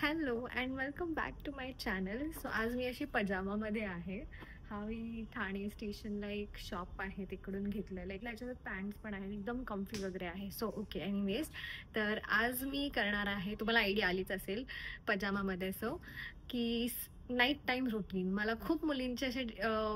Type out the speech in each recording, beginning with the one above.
Hello and welcome back to my channel. So आज मी अशी पजामामध्ये आहे. हा मी ठाणे स्टेशनला एक शॉप आहे तिकडून घेतलेला आहे. याच्यावर पॅन्ट्स पण आहेत, एकदम कम्फी वगैरे आहे. सो ओके, एनिवेज तर आज मी करणार आहे, तुम्हाला आयडिया आलीच असेल पजामामध्ये. सो की नाईट टाईम रुटीन. मला खूप मुलींचे असे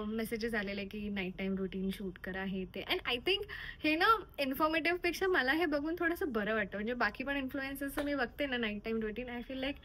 मेसेजेस आलेले की नाईट टाईम रुटीन शूट करा हे ते. अँड आय थिंक हे ना इन्फॉर्मेटिव्हपेक्षा मला हे बघून थोडंसं बरं वाटतं. म्हणजे बाकी पण इन्फ्लुएन्सर्सचं मी बघते ना night time routine, I feel like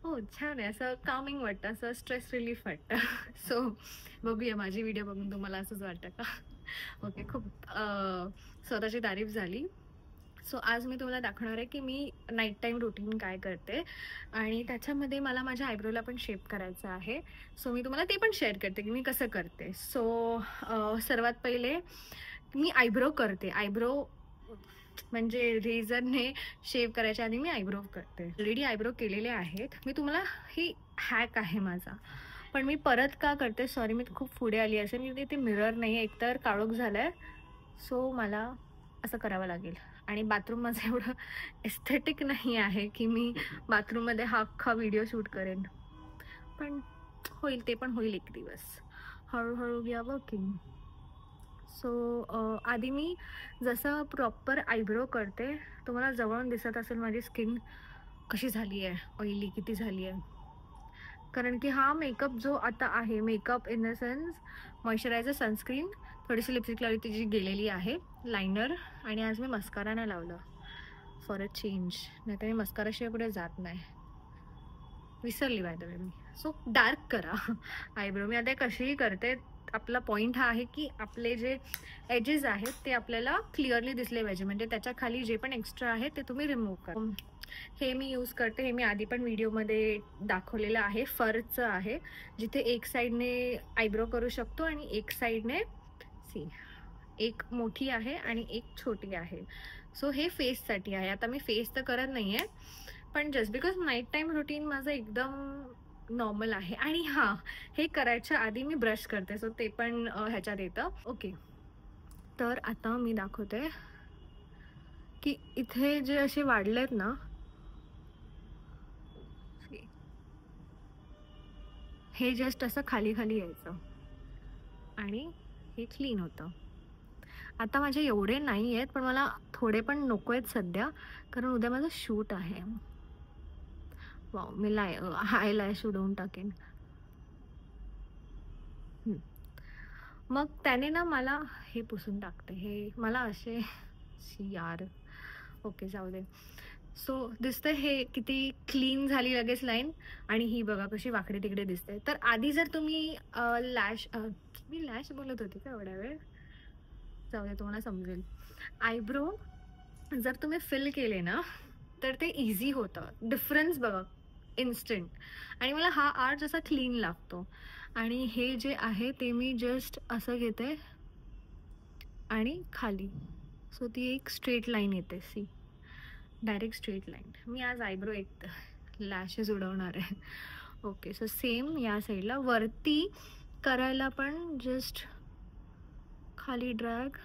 हो छान आहे, असं कामिंग वाटतं, असं स्ट्रेस रिलीफ वाटतं. सो बघूया माझी व्हिडिओ बघून तुम्हाला असंच वाटतं का? ओके, खूप स्वतःची तारीफ झाली. सो आज मी तुम्हाला दाखवणार आहे की मी नाईट टाईम रुटीन काय करते आणि त्याच्यामध्ये मला माझ्या आयब्रोला पण शेप करायचं आहे. सो मी तुम्हाला ते पण शेअर करते की मी कसं करते. सो सर्वात पहिले मी आयब्रो करते. आयब्रो म्हणजे रेझरने शेव करायच्या आधी मी आयब्रो करते. ऑलरेडी आयब्रो केलेले आहेत. मी तुम्हाला ही हॅक आहे माझा, पण मी परत का करते, सॉरी मी खूप पुढे आली असेल. मी ते मिरर नाही आहे, एकतर काळोख झाला आहे, सो मला असं करावं लागेल. आणि बाथरूम माझं एवढं एस्थेटिक नाही आहे की मी बाथरूममध्ये हा अख्खा व्हिडिओ शूट करेन, पण होईल, ते पण होईल एक दिवस. हळूहळू वी आर वर्किंग. सो आधी मी जसं प्रॉपर आयब्रो करते, तुम्हाला जवळून दिसत असेल माझी स्किन कशी झाली आहे, ऑइली किती झाली आहे. कारण की हा मेकअप जो आता आहे, makeup in the sense moisturiser, sunscreen, थोडीशी लिपस्टिक लावली तिची गेलेली आहे, लायनर, आणि आज मी मस्कारा नाही लावलं फॉर अ चेंज. नाही तर मी मस्काराशिवाय पुढे जात नाही, विसरली by the way me. So dark करा आयब्रो. मी आता कशीही करते. आपला पॉईंट हा आहे की आपले जे एजेस आहेत ते आपल्याला क्लिअरली दिसले पाहिजे, म्हणजे त्याच्या खाली जे पण एक्स्ट्रा आहे ते तुम्ही रिमूव्ह करा. हे मी यूज करते, हे मी आधी पण व्हिडिओमध्ये दाखवलेलं आहे. फरचं आहे, जिथे एक साईडने आयब्रो करू शकतो आणि एक साईडने एक मोठी आहे आणि एक छोटी आहे. सो हे फेससाठी आहे. आता मी फेस तर करत नाही आहे, पण just because night time routine माझं एकदम नॉर्मल आहे. आणि हां, हे करायच्या आधी मी ब्रश करते, सो ते पण ह्याच्यात येतं. ओके, तर आता मी दाखवते की इथे जे असे वाढलेत ना, हे जस्ट असं खाली खाली यायचं आणि हे क्लीन होतं. आता माझे एवढे नाही आहेत, पण मला थोडे पण नको आहेत सध्या, कारण उद्या माझं शूट आहे. वाव, मी हाय लॅश उडवून टाकेन. मग त्याने ना मला हे पुसून टाकते, हे मला असे यार. ओके, जाऊ दे. सो दिसतंय हे किती क्लीन झाली लगेच लाईन, आणि ही बघा कशी वाकडे तिकडे दिसते. तर आधी जर तुम्ही मी लॅश बोलत होती का एवढ्या वेळ, जाऊ दे, तुम्हाला समजेल. आयब्रो जर तुम्ही फिल केले ना तर ते इझी होतं. डिफरन्स बघा इन्स्टंट. आणि मला हा आर्ट जसा क्लीन लागतो. आणि हे जे आहे ते मी जस्ट असं घेते आणि खाली, सो ती एक स्ट्रेट लाईन येते. Direct straight line. मी आज आयब्रो एक लॅशेस उडवणार आहे. ओके, सो सेम या साईडला वरती करायला पण जस्ट खाली ड्रॅग,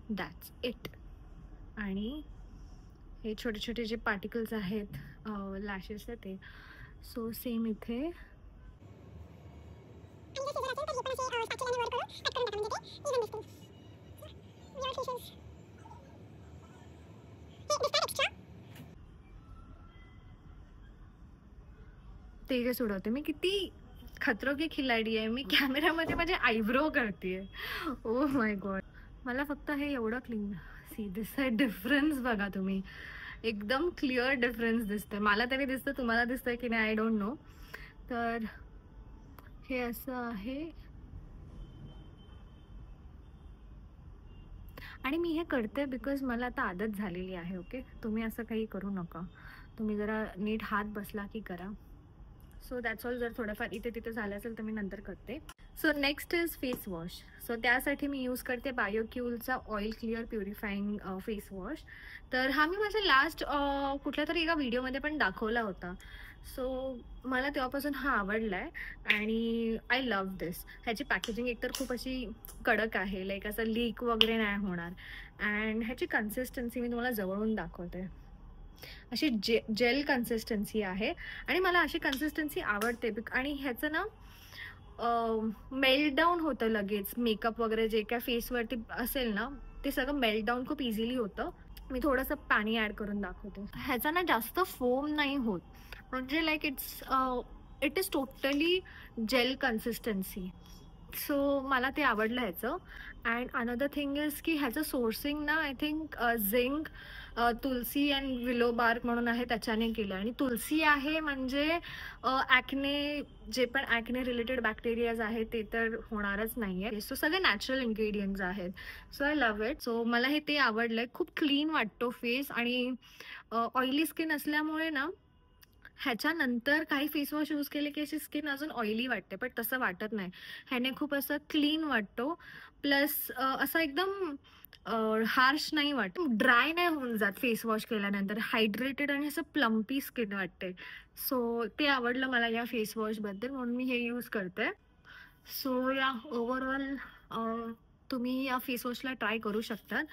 दॅट्स इट. आणि हे छोटे छोटे जे पार्टिकल्स आहेत लॅशेसचे ते, सो सेम इथे. तेजस उडवते. मी किती खतरो की खिलाडी आहे. मी कॅमेरामध्ये माझे आयब्रो करते. Oh my God. मला फक्त हे एवढं क्लीन दिसतंय. डिफरन्स बघा तुम्ही, एकदम क्लिअर डिफरन्स दिसतंय. मला तरी दिसतं, तुम्हाला दिसतंय की नाही आय डोंट नो. तर हे असं आहे. आणि मी हे करते बिकॉज मला आता आदत झालेली आहे. ओके, तुम्ही असं काही करू नका. तुम्ही जरा नीट हात बसला की करा. So that's all. जर थोडंफार इथे तिथे झालं असेल तर मी नंतर करते. So next is face wash. So त्यासाठी मी यूज करते बायोक्यूलचा oil clear purifying face wash. तर हा मी माझ्या लास्ट कुठल्या तरी एका व्हिडिओमध्ये पण दाखवला होता. सो मला तेव्हापासून हा आवडला आहे आणि आय लव्ह दिस. ह्याची पॅकेजिंग एकतर खूप अशी कडक आहे, लाईक असं लीक वगैरे नाही होणार. अँड ह्याची कन्सिस्टन्सी मी तुम्हाला जवळून दाखवते. अशी जेल कन्सिस्टन्सी आहे आणि मला अशी कन्सिस्टन्सी आवडते. आणि ह्याचं ना मेल्टडाऊन होतं लगेच. मेकअप वगैरे जे काय फेसवरती असेल ना, ते सगळं मेल्टडाऊन खूप इझिली होतं. मी थोडंसं पाणी ॲड करून दाखवते. ह्याचा ना जास्त फोम नाही होत, म्हणजे like it is totally gel consistency. So मला ते आवडलं ह्याचं. अँड अनदर थिंग इज की ह्याचं सोर्सिंग ना I think zinc, Tulsi and विलो बार्क म्हणून आहे, त्याच्याने केलं. आणि तुलसी आहे म्हणजे ॲक्ने, जे पण ॲक्ने रिलेटेड बॅक्टेरियाज आहेत ते तर होणारच नाही आहे. सो सगळे नॅचरल इन्ग्रेडियंट्स आहेत. So I love it. So मला हे ते आवडलं आहे. खूप क्लीन वाटतो फेस. आणि ऑइली स्किन असल्यामुळे ना ह्याच्यानंतर काही फेस वॉश यूज केले की अशी स्किन अजून ऑइली वाटते, पण तसं वाटत नाही. ह्याने खूप असं क्लीन वाटतो. प्लस असं एकदम हार्श नाही वाटत, ड्राय नाही होऊन जात फेस वॉश केल्यानंतर. हायड्रेटेड आणि असं प्लम्पी स्किन वाटते. सो ते आवडलं मला या फेस वॉशबद्दल, म्हणून मी हे यूज करते. सो या ओव्हरऑल तुम्ही या फेस वॉशला ट्राय करू शकतात.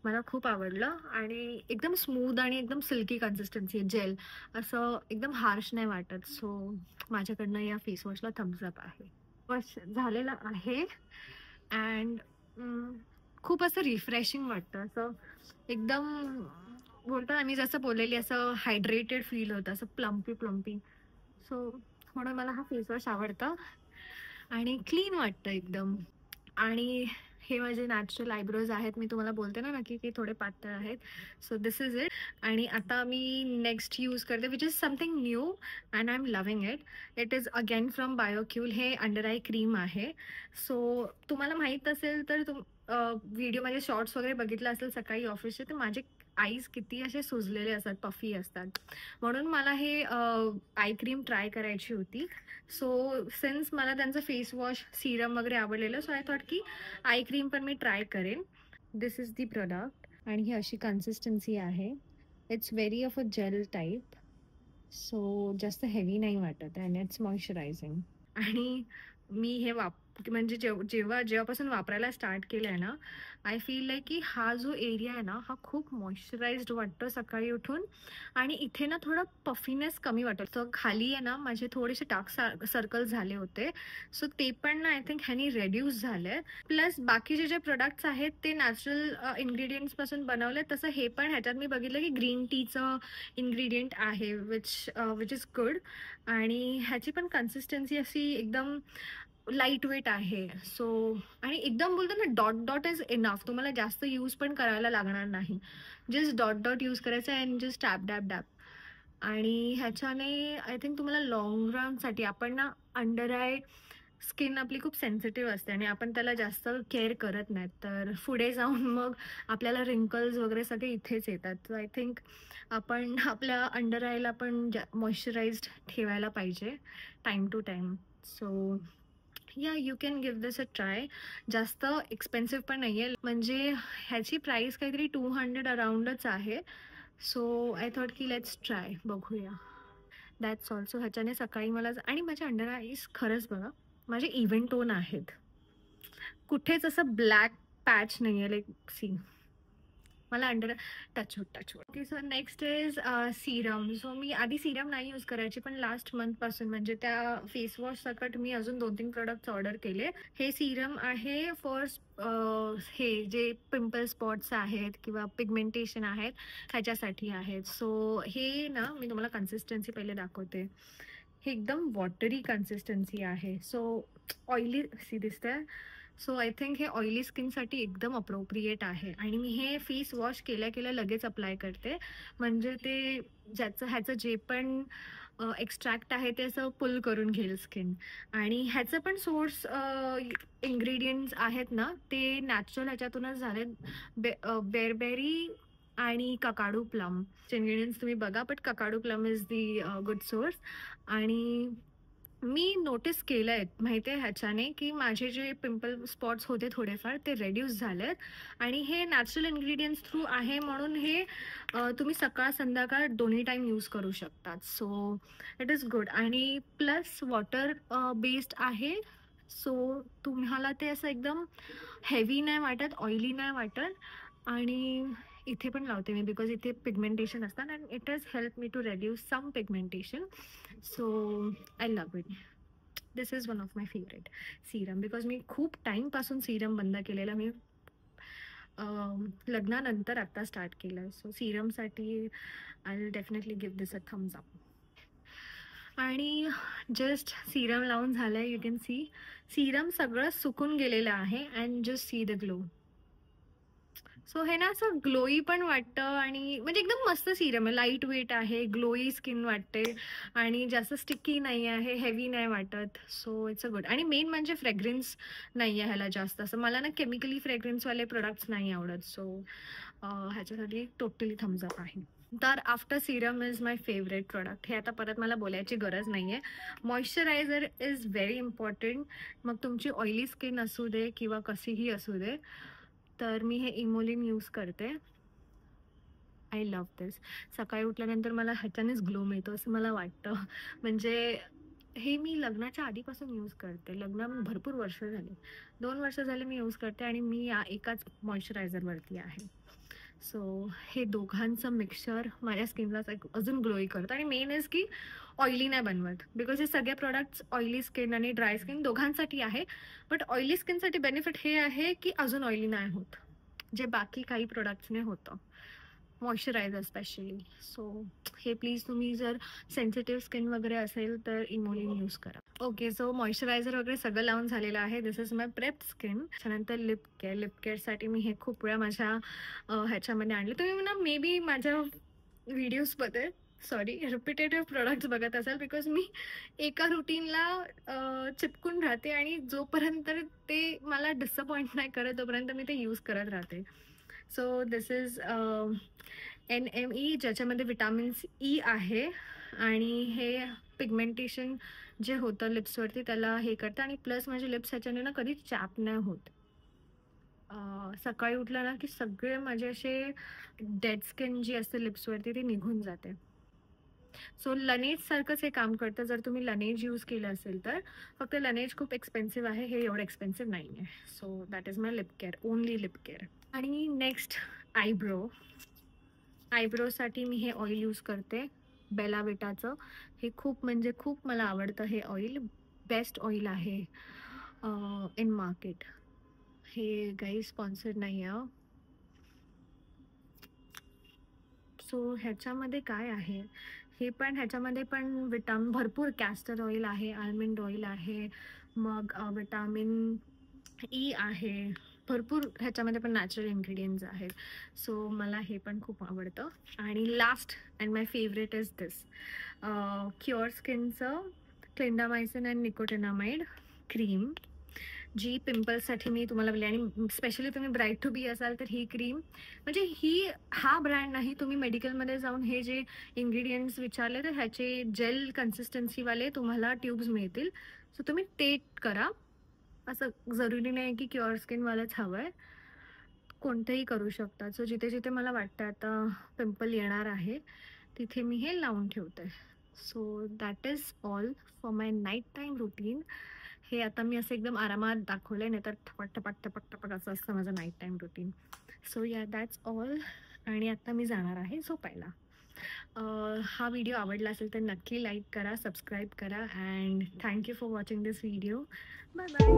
मला खूप आवडलं आणि एकदम स्मूथ आणि एकदम सिल्की कन्सिस्टन्सी, जेल, असं एकदम हार्श नाही वाटत. सो माझ्याकडनं या फेस वॉशला थम्सअप आहे. वॉश झालेला आहे. अँड खूप असं रिफ्रेशिंग वाटतं. असं एकदम बोलतो ना मी, जसं बोललेली, असं हायड्रेटेड फील होतं, असं प्लम्पी प्लम्पी. सो म्हणून मला हा फेस वॉश आवडतं आणि क्लीन वाटतं एकदम. आणि हे माझे नॅचरल आयब्रोज आहेत. मी तुम्हाला बोलते ना नक्की की थोडे पातळ आहेत. So this is it. आणि आता मी नेक्स्ट यूज करते which is something new and I am loving it. It is again from Bioqule. हे अंडर आय क्रीम आहे. सो तुम्हाला माहीत असेल तर व्हिडिओमध्ये शॉर्ट्स वगैरे बघितलं असेल सकाळी ऑफिसचे, तर माझे आईज किती असे सुजलेले असतात, पफी असतात. म्हणून मला हे आय क्रीम ट्राय करायची होती. सो सिन्स मला त्यांचं फेस वॉश, सिरम वगैरे आवडलेलं, सो आय थॉट की आय क्रीम पण मी ट्राय करेन. दिस इज दी प्रोडक्ट आणि ही अशी कन्सिस्टन्सी आहे. It's very of a gel type. So जास्त हेवी नाही वाटत अँड इट्स मॉइश्चरायझिंग. आणि मी हे म्हणजे जेव्हापासून वापरायला स्टार्ट केलं आहे ना, आय फील लाईक की हा जो एरिया आहे ना, हा खूप मॉइश्चराइज्ड वाटतो सकाळी उठून. आणि इथे ना थोडं पफीनेस कमी वाटतं. तर खाली आहे ना माझे थोडेसे डार्क सर्कल झाले होते. सो ते पण ना आय थिंक ह्यानी रेड्यूस झाले. प्लस बाकीचे जे प्रोडक्ट्स आहेत ते नॅचरल इन्ग्रेडियंट्सपासून बनवले, तसं हे पण ह्याच्यात मी बघितलं की ग्रीन टीचं इन्ग्रेडियंट आहे, विच इज गुड. आणि ह्याची पण कन्सिस्टन्सी अशी एकदम लाईट वेट आहे. सो आणि एकदम बोलतो ना, डॉट डॉट इज इनफ. तुम्हाला जास्त यूज पण करायला लागणार नाही. जस्ट डॉट डॉट यूज करायचं अँड जस्ट टॅप डॅप डॅप. आणि ह्याच्याने आय थिंक तुम्हाला लॉंग रनसाठी, आपण ना अंडर आय स्किन आपली खूप सेन्सिटिव्ह असते आणि आपण त्याला जास्त केअर करत नाहीत, तर पुढे जाऊन मग आपल्याला रिंकल्स वगैरे सगळे इथेच येतात. सो आय थिंक आपण आपल्या अंडर आयला पण मॉइश्चराइज्ड ठेवायला पाहिजे टाईम टू टाईम. सो या you can give this a try. जास्त एक्सपेन्सिव्ह पण नाही आहे, म्हणजे ह्याची प्राईस काहीतरी 200 अराउंडच आहे. सो आय थॉट की लेट्स ट्राय, बघूया. That's also. ह्याच्याने सकाळी मला आणि माझ्या अंडर आईज खरंच बघा, माझे इव्हन टोन आहेत. कुठेच असं ब्लॅक पॅच नाही आहे, लाईक सी. मला under touchwood. Okay, so next is serum. So मी आधी सिरम नाही यूज करायची, पण लास्ट मंथपासून म्हणजे त्या फेस वॉश सकट मी अजून 2-3 प्रोडक्ट्स ऑर्डर केले. हे सिरम आहे फॉर हे जे पिंपल स्पॉट्स आहेत किंवा पिगमेंटेशन आहेत ह्याच्यासाठी आहेत. सो हे ना मी तुम्हाला कन्सिस्टन्सी पहिले दाखवते. हे एकदम वॉटरी कन्सिस्टन्सी आहे. सो ऑइली सी दिसतंय. सो आय थिंक हे ऑइली स्किनसाठी एकदम अप्रोप्रिएट आहे. आणि मी हे फेस वॉश केल्या लगेच अप्लाय करते, म्हणजे ते ह्याचं जे पण एक्स्ट्रॅक्ट आहे ते असं पुल करून घेईल स्किन. आणि ह्याचं पण सोर्स इन्ग्रेडियंट्स आहेत ना, ते नॅचरल ह्याच्यातूनच झाले. बेरबेरी आणि ककाडू प्लम इन्ग्रेडियंट्स तुम्ही बघा, but kakadu plum is the good source. आणि मी नोटीस केलं आहे माहिती आहे ह्याच्याने, की माझे जे पिंपल स्पॉट्स होते थोडेफार ते रिड्यूस झालेत आणि हे नॅचरल इन्ग्रीडियंट्स थ्रू आहे म्हणून हे तुम्ही सकाळ संध्याकाळ दोन्ही टाईम यूज करू शकतात. सो इट इज गुड आणि प्लस वॉटर बेस्ड आहे. सो तुम्हाला ते असं एकदम हेवी नाही वाटत, ऑइली नाही वाटत आणि इथे पण लावते मी बिकॉज इथे पिगमेंटेशन असतात and it has help me to reduce some pigmentation. So I love it. This is one of my favourite serum because मी खूप टाईमपासून सिरम बंद केलेला. मी लग्नानंतर आता स्टार्ट केलं आहे. सो सिरमसाठी I will definitely give this a thumbs up. आणि जस्ट सिरम लावून झालं आहे. यू कॅन सी सिरम सगळं सुकून गेलेलं आहे and just see the glow. So हे ना असं ग्लोई पण वाटतं आणि म्हणजे एकदम मस्त सिरम आहे. लाईट वेट आहे, ग्लोई स्किन वाटते आणि जास्त स्टिकी नाही आहे, हेवी नाही वाटत. So it's a good. आणि मेन म्हणजे फ्रेग्रन्स नाही आहे ह्याला जास्त. असं मला ना केमिकली फ्रेग्रन्सवाले प्रोडक्ट्स नाही आवडत. सो ह्याच्यासाठी टोटली थम्स अप आहे. तर after serum is my favourite product. हे आता परत मला बोलायची गरज नाही आहे. Moisturiser is very important. मग तुमची ऑइली स्किन असू दे किंवा कशीही असू दे. तर मी हे इमोलिन यूज करते. आय लव्ह दिस. सकाळी उठल्यानंतर मला ह्याच्यानेच ग्लो मिळतो असं मला वाटतं. म्हणजे हे मी लग्नाच्या आधीपासून यूज करते. लग्न भरपूर वर्ष झाली, 2 वर्ष झाले मी यूज करते आणि मी या एकाच मॉइश्चरायझरवरती आहे. सो हे दोघांचं मिक्सचर माझ्या स्किनला अजून ग्लोई करतं आणि मेन इज की ऑइली नाही बनवत बिकॉज हे सगळे प्रोडक्ट्स ऑइली स्किन आणि ड्राय स्किन दोघांसाठी आहे. बट ऑइली स्किनसाठी बेनिफिट हे आहे की अजून ऑइली नाही होत, जे बाकी काही प्रोडक्ट्सने होतं, मॉइश्चरायझर स्पेशली. सो हे प्लीज तुम्ही जर सेन्सिटिव्ह स्किन वगैरे असेल तर इमोलिन यूज करा. ओके, सो मॉइश्चरायझर वगैरे सगळं लावून झालेलं आहे. दिस इज माय प्रेप स्किन. त्यानंतर लिप केअर. लिप केअरसाठी मी हे खूप वेळा माझ्या ह्याच्यामध्ये आणले. तुम्ही ना मे बी माझ्या व्हिडिओजमध्ये रिपिटेटिव्ह प्रोडक्ट्स बघत असाल बिकॉज मी एका रुटीनला चिपकून राहते आणि जोपर्यंत ते मला डिसअपॉइंट नाही करत तोपर्यंत मी ते यूज करत राहते. सो दिस इज NME ज्याच्यामध्ये विटॅमिन्स ई आहे आणि हे पिगमेंटेशन जे होतं लिप्सवरती त्याला हे करतं आणि प्लस माझे लिप्स ह्याच्याने ना कधी चॅप नाही होत. सकाळी उठलं ना की सगळे माझे असे डेड स्किन जी असते लिप्सवरती ती निघून जाते. सो लनेज सारखंच हे काम करतं. जर तुम्ही लनेज यूज केलं असेल तर. फक्त लनेज खूप एक्सपेन्सिव्ह आहे, हे एवढं एक्सपेन्सिव्ह नाही आहे. So that is my lip care, only lip care. आणि नेक्स्ट आयब्रो. आयब्रोसाठी मी हे ऑइल यूज करते बेला विटाचं. हे खूप म्हणजे खूप मला आवडतं हे ऑइल. बेस्ट ऑइल आहे इन मार्केट. हे काही स्पॉन्सर्ड नाही आहे. सो ह्याच्यामध्ये काय आहे, हे पण ह्याच्यामध्ये पण भरपूर कॅस्टर ऑइल आहे, आल्मंड ऑइल आहे, मग विटॅमिन ई आहे, भरपूर ह्याच्यामध्ये पण नॅचरल इन्ग्रेडियंट्स आहेत. सो मला हे पण खूप आवडतं. आणि last and my favourite is this cure स्किनचं क्लिंडामायसिन अँड निकोटिनामाइड क्रीम, जी पिंपल्ससाठी मी तुम्हाला बोलले. आणि स्पेशली तुम्ही ब्राईट टू बी असाल तर ही क्रीम, म्हणजे हा ब्रँड नाही, तुम्ही मेडिकलमध्ये जाऊन हे जे इन्ग्रेडियंट्स विचारले तर ह्याचे जेल कन्सिस्टन्सीवाले तुम्हाला ट्यूब्स मिळतील. सो तुम्ही ते करा. असं जरुरी नाही की क्युअर स्किनवालंच हवं आहे, कोणतेही करू शकतात. सो जिथे जिथे मला वाटतं आता पिंपल येणार आहे तिथे मी हे लावून ठेवते. So that is all for my night time routine. हे आता मी असं एकदम आरामात दाखवलं आहे, नाही तर ठपक ठपक ठपक ठपक असं असतं माझं नाईट टाईम रुटीन. सो या दॅट्स ऑल. आणि आता मी जाणार आहे झोपायला. हा व्हिडिओ आवडला असेल तर नक्की लाईक करा, सबस्क्राईब करा and thank you for watching this video. Bye bye.